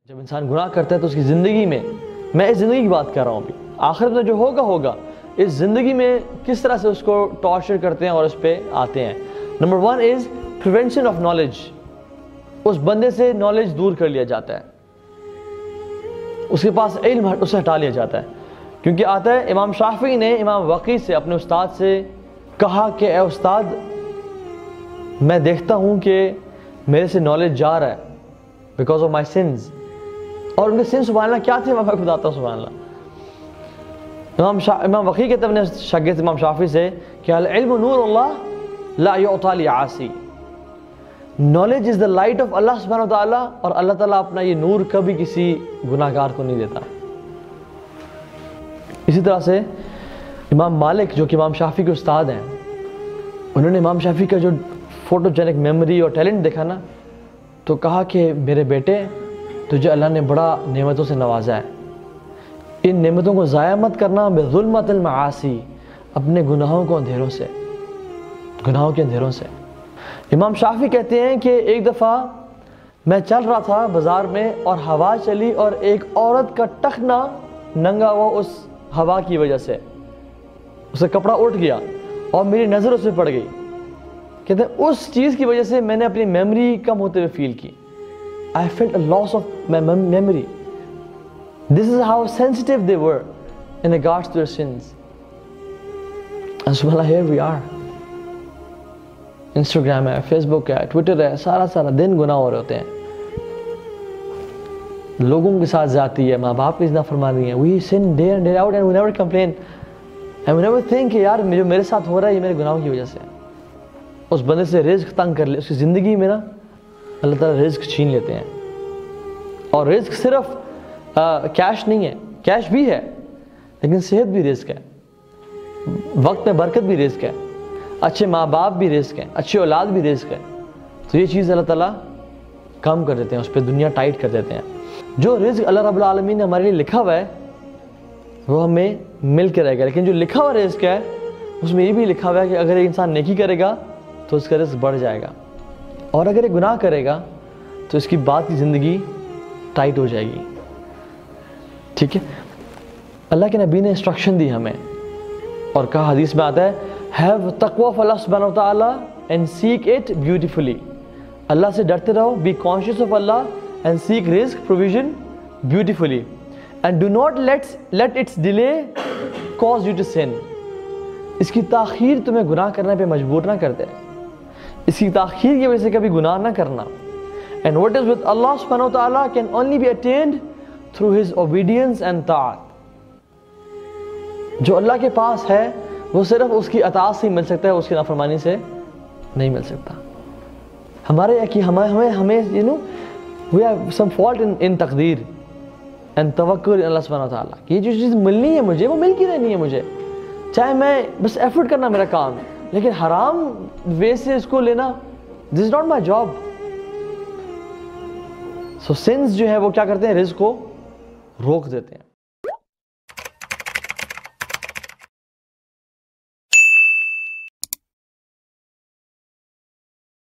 جب انسان گناہ کرتا ہے تو اس کی زندگی میں اس زندگی کی بات کر رہا ہوں ابھی، آخرت میں جو ہوگا اس زندگی میں کس طرح سے اس کو ٹارچر کرتے ہیں اور اس پہ آتے ہیں۔ Number 1 is prevention of knowledge, اس بندے سے نالج دور کر لیا جاتا ہے، اس کے پاس علم اسے ہٹا لیا جاتا ہے، کیونکہ آتا ہے امام شافعی نے امام وقی سے اپنے استاد سے کہا کہ اے استاد میں دیکھتا ہوں کہ میرے سے نالج جا رہا ہے بیکاز آف مائی سنز، اور ان کے سن سبحان اللہ کیا تھے میں بتاتا ہوں سبحان اللہ۔ امام وقی کہتے ہیں اپنے شاگرد امام شافعی سے کہ العلم نور اللہ لا یعطی لعاصی، knowledge is the light of اللہ سبحانہ وتعالیٰ، اور اللہ تعالیٰ اپنا یہ نور کبھی کسی گناہ گار کو نہیں دیتا۔ اسی طرح سے امام مالک جو کہ امام شافعی کے استاد ہیں، انہوں نے امام شافعی کا جو فوٹوجینک میموری اور ٹیلنٹ دیکھا نا تو کہا کہ میرے بیٹے تجھے اللہ نے بڑا نعمتوں سے نوازا ہے، ان نعمتوں کو ضائع مت کرنا بظلمت المعاصی، اپنے گناہوں کے اندھیروں سے۔ امام شافعی کہتے ہیں کہ ایک دفعہ میں چل رہا تھا بازار میں اور ہوا چلی اور ایک عورت کا ٹخنا ننگا ہوا اس ہوا کی وجہ سے، اس کا کپڑا اٹھ گیا اور میری نظر اس پہ پڑ گئی۔ کہتے ہیں اس چیز کی وجہ سے میں نے اپنی میموری کم ہوتے ہوئے فیل کی، I felt a loss of my memory. This is how sensitive they were in regards to their sins. And subhanallah, here we are. Instagram ہے، Facebook ہے، Twitter ہے، سارا دن گناہ ہو رہے ہوتے ہیں، لوگوں کے ساتھ زیادتی ہے، ماں باپ کی نافرمانی ہے۔ We sin day in day out and we never complain and we never think کہ یار جو میرے ساتھ ہو رہا ہے یہ میرے گناہوں کی وجہ سے۔ اس بندے سے رزق تنگ کر لے، اس کی زندگی میں نا اللہ تعالیٰ رزق چھین لیتے ہیں، اور رزق صرف کیش نہیں ہے، کیش بھی ہے لیکن صحت بھی رزق ہے، وقت میں برکت بھی رزق ہے، اچھے ماں باپ بھی رزق ہے، اچھی اولاد بھی رزق ہے۔ تو یہ چیز اللہ تعالیٰ کم کر دیتے ہیں، اس پہ دنیا ٹائٹ کر دیتے ہیں۔ جو رزق اللہ رب العالمین نے ہمارے لیے لکھا ہوا ہے وہ ہمیں مل کے رہے گا، لیکن جو لکھا ہوا رزق ہے اس میں یہ بھی لکھا ہوا ہے کہ اگر ایک انسان نیکی کرے گا تو اس کا رزق بڑھ جائے گا، اور اگر یہ گناہ کرے گا تو اس کی بعد کی زندگی ٹائٹ ہو جائے گی۔ ٹھیک ہے، اللہ کے نبی نے انسٹرکشن دی ہمیں اور کہا، حدیث میں آتا ہے have taqwa of Allah subhanahu wa ta'ala and seek it beautifully، اللہ سے ڈرتے رہو، be conscious of Allah and seek rizq provision beautifully and do not let its delay cause you to sin، اس کی تاخیر تمہیں گناہ کرنے پہ مجبور نہ کر دے، اس کی تاخیر کی وجہ سے کبھی گناہ نہ کرنا۔ And what is with Allah subhanahu wa ta'ala can only be attained through His obedience and ta'at، جو اللہ کے پاس ہے وہ صرف اس کی اطاعت سے مل سکتا ہے، اس کی نافرمانی سے نہیں مل سکتا۔ ہمارے ہمیں we have some fault in تقدیر and توکل اللہ سبحانہ wa ta'ala، یہ جو چیز ملنی ہے مجھے وہ مل کی رہنی ہے مجھے، چاہے میں بس ایفرٹ کرنا میرا کام، لیکن حرام وے سے اس کو لینا this is not my job۔ So sons جو ہے وہ کیا کرتے ہیں، رزق کو روک دیتے ہیں۔